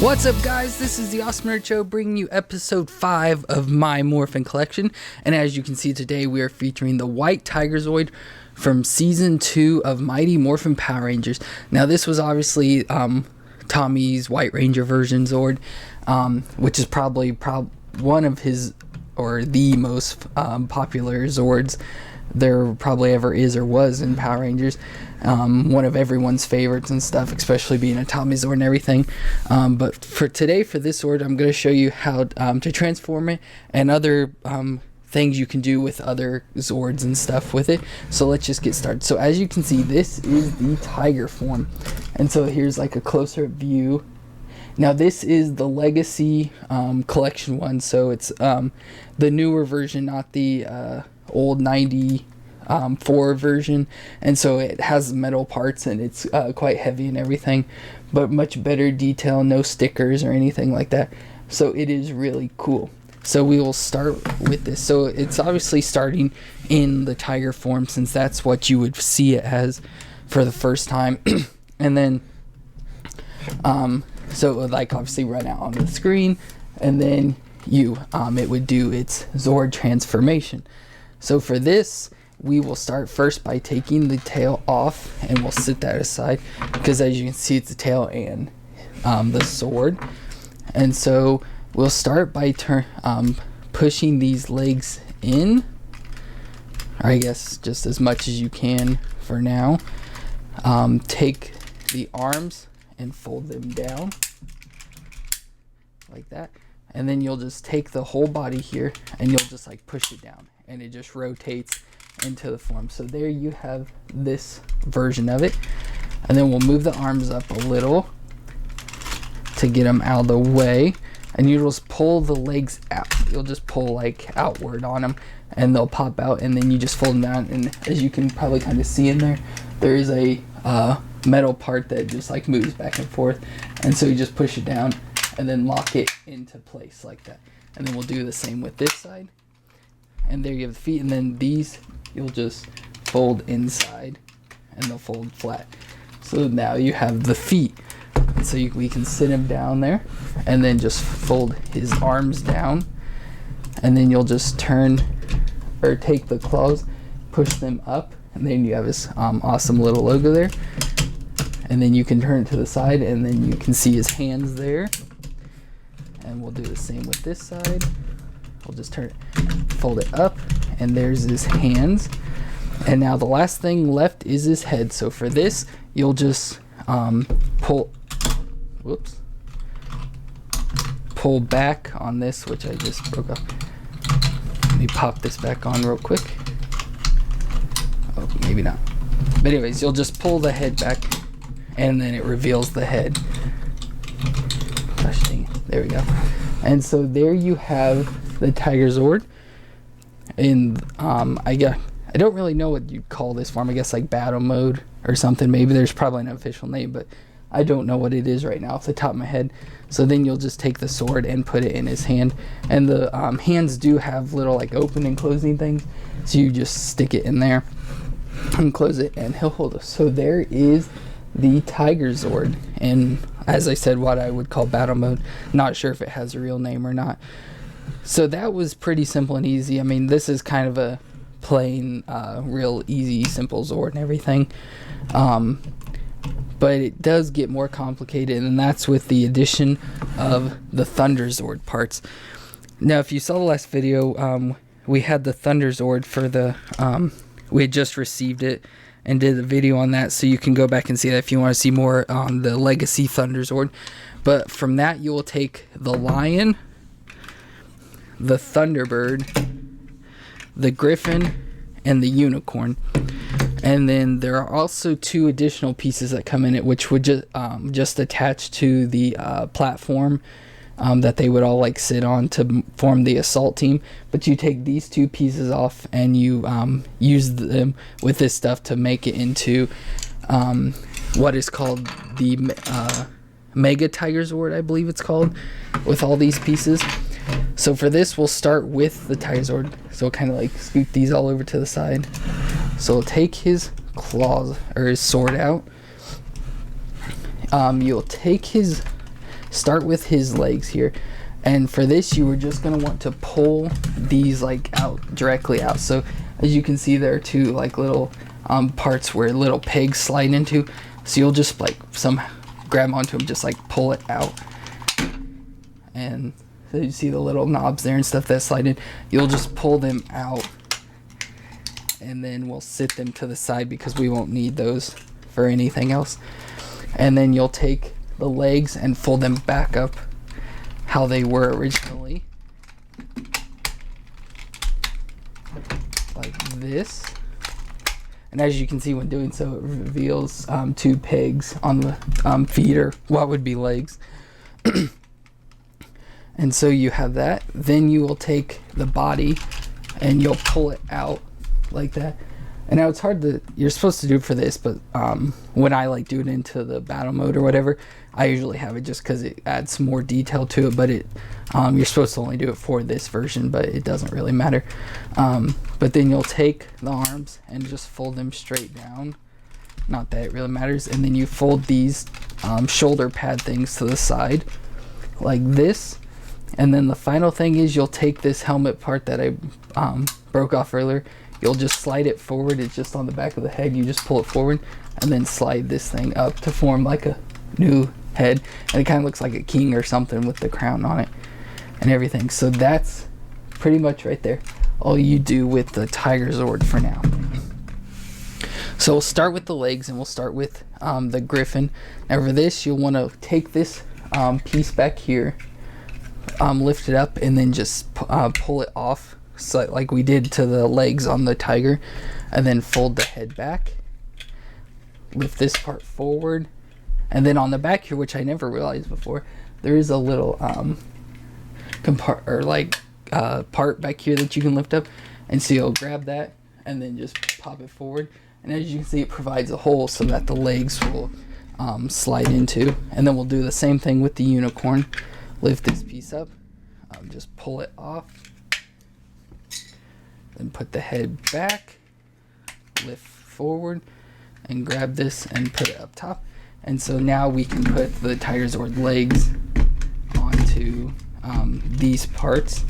What's up, guys? This is the Awesome Nerd Show, bringing you episode 5 of my Morphin collection. And as you can see today, we are featuring the white Tiger Zord from season 2 of Mighty Morphin Power Rangers. Now, this was obviously Tommy's White Ranger version Zord, which is probably one of his, or the most popular Zords there probably ever is or was in Power Rangers. One of everyone's favorites and stuff, especially being a Tommy Zord and everything. But for today, for this Zord, I'm going to show you how to transform it and other things you can do with other Zords and stuff with it. So let's just get started. So as you can see, this is the Tiger form. And so here's like a closer view. Now this is the Legacy collection one, so it's the newer version, not the old 94 version, and so it has metal parts and it's quite heavy and everything, but much better detail, no stickers or anything like that, so it is really cool. So we will start with this. So it's obviously starting in the Tiger form, since that's what you would see it as for the first time. And then so it would like obviously run out on the screen, and then it would do its Zord transformation. So for this, we will start first by taking the tail off, and we'll set that aside because as you can see, it's the tail and the Zord. And so we'll start by pushing these legs in, or I guess just as much as you can for now. Take the arms and fold them down like that, and then you'll just take the whole body here and you'll just like push it down, and it just rotates into the form. So there you have this version of it. And then we'll move the arms up a little to get them out of the way, and you just pull the legs out. You'll just pull like outward on them and they'll pop out, and then you just fold them down. And as you can probably kind of see in there, there is a metal part that just like moves back and forth, and so you just push it down and then lock it into place like that. And then we'll do the same with this side, and there you have the feet. And then these you'll just fold inside and they'll fold flat. So now you have the feet, and so we can sit him down there and then just fold his arms down, and then you'll just turn or take the claws, push them up, and then you have this awesome little logo there. And then you can turn it to the side, and then you can see his hands there. And we'll do the same with this side. We'll just fold it up, and there's his hands. And now the last thing left is his head. So for this, you'll just pull back on this, which I just broke up. Let me pop this back on real quick. Oh, maybe not. But anyways, you'll just pull the head back, and then it reveals the head. Gosh dang it. There we go. And so there you have the Tiger Zord. And I don't really know what you'd call this form. I guess like battle mode or something. Maybe there's probably an official name, but I don't know what it is right now off the top of my head. So then you'll just take the sword and put it in his hand. And the hands do have little like open and closing things. So you just stick it in there and close it, and he'll hold it. So there is the Tiger Zord, and as I said, what I would call battle mode. Not sure if it has a real name or not. So that was pretty simple and easy. I mean, this is kind of a plain, real easy, simple Zord and everything. But it does get more complicated, and that's with the addition of the Thunder Zord parts. Now, if you saw the last video, we had the Thunder Zord for the we had just received it and did a video on that, so you can go back and see that if you want to see more on the Legacy Thunder Zord. But from that, you will take the Lion, the Thunderbird, the Griffin, and the Unicorn. And then there are also 2 additional pieces that come in it, which would just attach to the platform that they would all like sit on to form the assault team. But you take these 2 pieces off, and you use them with this stuff to make it into what is called the Mega Tiger Zord, I believe it's called, with all these pieces. So for this, we'll start with the Tiger Zord. So we'll kind of like scoot these all over to the side. So we'll take his claws or his sword out. You'll take his start with his legs here. And for this, you are just going to want to pull these like out, directly out. So as you can see, there are two like little parts where little pegs slide into. So you'll just like grab onto them, just like pull it out. And so you see the little knobs there and stuff that slide in. You'll just pull them out. And then we'll sit them to the side because we won't need those for anything else. And then you'll take the legs and fold them back up how they were originally, like this. And as you can see when doing so, it reveals two pegs on the feet, or what would be legs. And so you have that. Then you will take the body and you'll pull it out like that. And now it's hard to, you're supposed to do it for this, but when I like do it into the battle mode or whatever, I usually have it just because it adds some more detail to it. But you're supposed to only do it for this version, but it doesn't really matter. But then you'll take the arms and just fold them straight down. Not that it really matters. And then you fold these shoulder pad things to the side like this. And then the final thing is you'll take this helmet part that I broke off earlier. You'll just slide it forward. It's just on the back of the head. You just pull it forward and then slide this thing up to form like a new head. And it kind of looks like a king or something with the crown on it and everything. So that's pretty much right there all you do with the Tiger Zord for now. So we'll start with the legs, and we'll start with the griffin. Now for this, you'll want to take this piece back here, lift it up, and then just pull it off. So like we did to the legs on the tiger, and then fold the head back, lift this part forward, and then on the back here, which I never realized before, there is a little part back here that you can lift up, and so you'll grab that and then just pop it forward, and as you can see, it provides a hole so that the legs will slide into. And then we'll do the same thing with the unicorn. Lift this piece up, just pull it off, then put the head back, lift forward, and grab this and put it up top. And so now we can put the Tiger Zord legs onto these parts.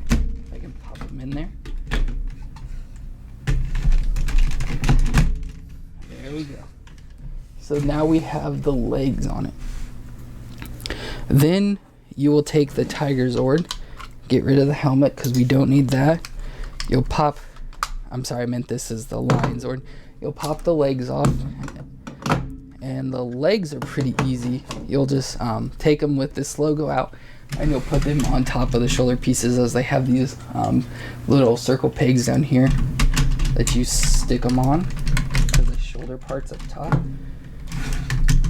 If I can pop them in there. There we go. So now we have the legs on it. Then you will take the Tiger Zord, get rid of the helmet because we don't need that. You'll pop, this is the Lion Zord. You'll pop the legs off, and the legs are pretty easy. You'll just take them with this logo out, and you'll put them on top of the shoulder pieces, as they have these little circle pegs down here that you stick them on to the shoulder parts up top.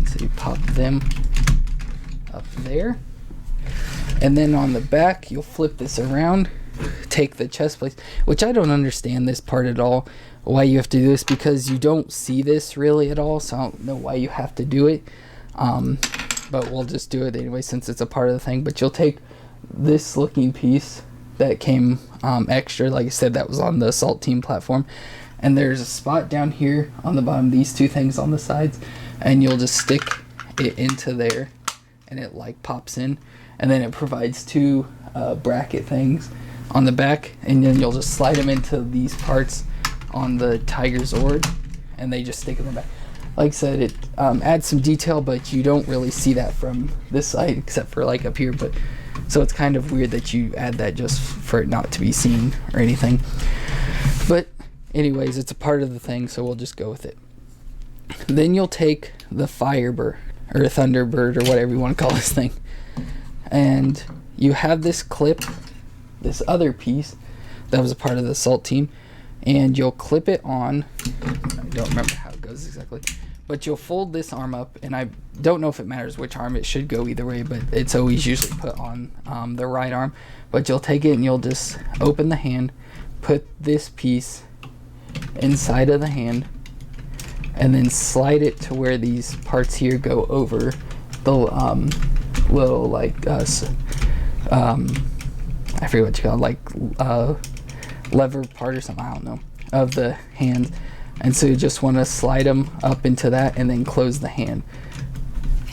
So you pop them up there. And then on the back, you'll flip this around, take the chest plate, which I don't understand this part at all, why you have to do this, because you don't see this really at all, so I don't know why you have to do it. But we'll just do it anyway since it's a part of the thing. But you'll take this looking piece that came extra, like I said, that was on the Assault Team platform, and there's a spot down here on the bottom, these two things on the sides, and you'll just stick it into there, and it like pops in. And then it provides two bracket things on the back, and then you'll just slide them into these parts on the Tiger Zord, and they just stick in the back. Like I said, it adds some detail, but you don't really see that from this side except for like up here. But so it's kind of weird that you add that just for it not to be seen or anything. But anyways, it's a part of the thing, so we'll just go with it. Then you'll take the Firebird or Thunderbird or whatever you want to call this thing, and you have this clip, this other piece that was a part of the Assault Team, and you'll clip it on. I don't remember how it goes exactly, but you'll fold this arm up, and I don't know if it matters which arm. It should go either way, but it's always usually put on the right arm. But you'll take it and you'll just open the hand, put this piece inside of the hand, and then slide it to where these parts here go over the little like I forget what you call it, like lever part or something, I don't know, of the hand. And so you just want to slide them up into that and then close the hand.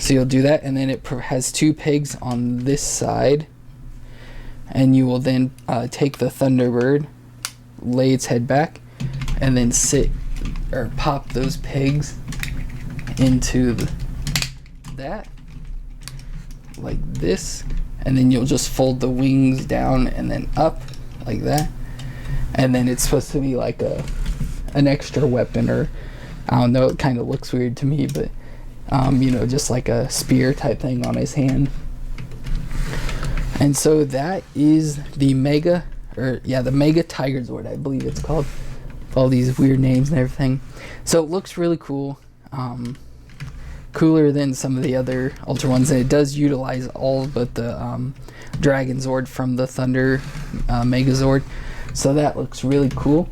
So you'll do that, and then it has 2 pigs on this side, and you will then take the Thunderbird, lay its head back, and then pop those pigs into that like this, and then you'll just fold the wings down and then up like that, and then it's supposed to be like an extra weapon, or I don't know, it kind of looks weird to me, but just like a spear type thing on his hand. And so that is the Mega Tiger Zord, I believe it's called. All these weird names and everything. So it looks really cool. Cooler than some of the other Ultra ones, and it does utilize all but the Dragon Zord from the Thunder Mega Zord. So that looks really cool.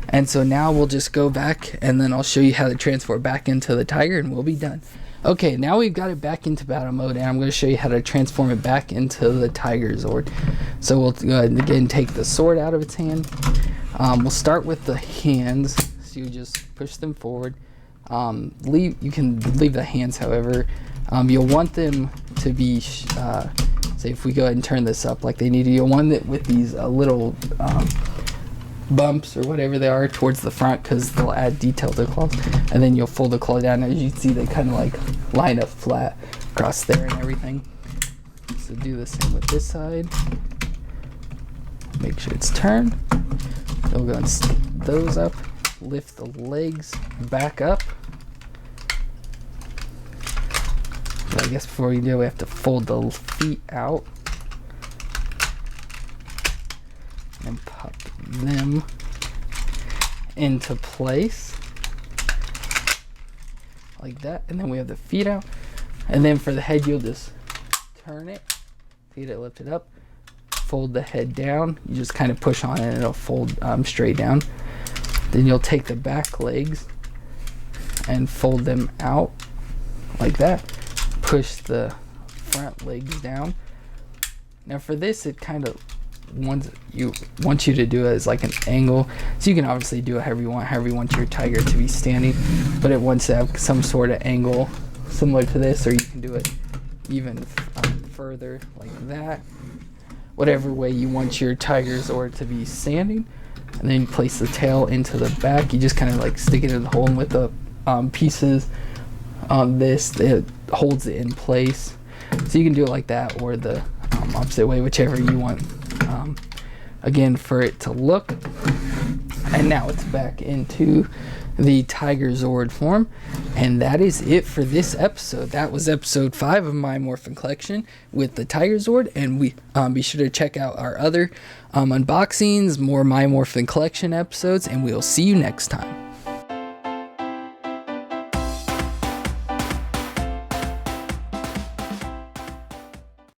And so now we'll just go back, and then I'll show you how to transfer back into the Tiger, and we'll be done. Okay, now we've got it back into battle mode, and I'm going to show you how to transform it back into the Tiger Zord. So we'll go ahead and again take the sword out of its hand. We'll start with the hands, so you just push them forward. You can leave the hands, however. You'll want them to be, say if we go ahead and turn this up like they need to, you'll want it with these little bumps or whatever they are towards the front, because they'll add detail to the claws. And then you'll fold the claw down. As you can see, they kind of like line up flat across there and everything. So do the same with this side. Make sure it's turned. We'll go and stick those up. Lift the legs back up. But I guess before we do, we have to fold the feet out and pop them into place like that. And then we have the feet out. And then for the head, you'll just turn it, feet it, lift it up, fold the head down. You just kind of push on it and it'll fold straight down. Then you'll take the back legs and fold them out like that. Push the front legs down. Now for this, it kind of wants you to do it as like an angle. So you can obviously do it however you want your tiger to be standing, but it wants to have some sort of angle similar to this, or you can do it even further like that. Whatever way you want your Tiger Zord to be standing. And then you place the tail into the back. You just kind of like stick it in the hole, and with the pieces on this, it holds it in place. So you can do it like that, or the opposite way, whichever you want. Again, for it to look. And now it's back into the Tiger Zord form. And that is it for this episode. That was episode 5 of my Morphin collection with the Tiger Zord. And we be sure to check out our other unboxings, more My Morphin collection episodes, and we'll see you next time.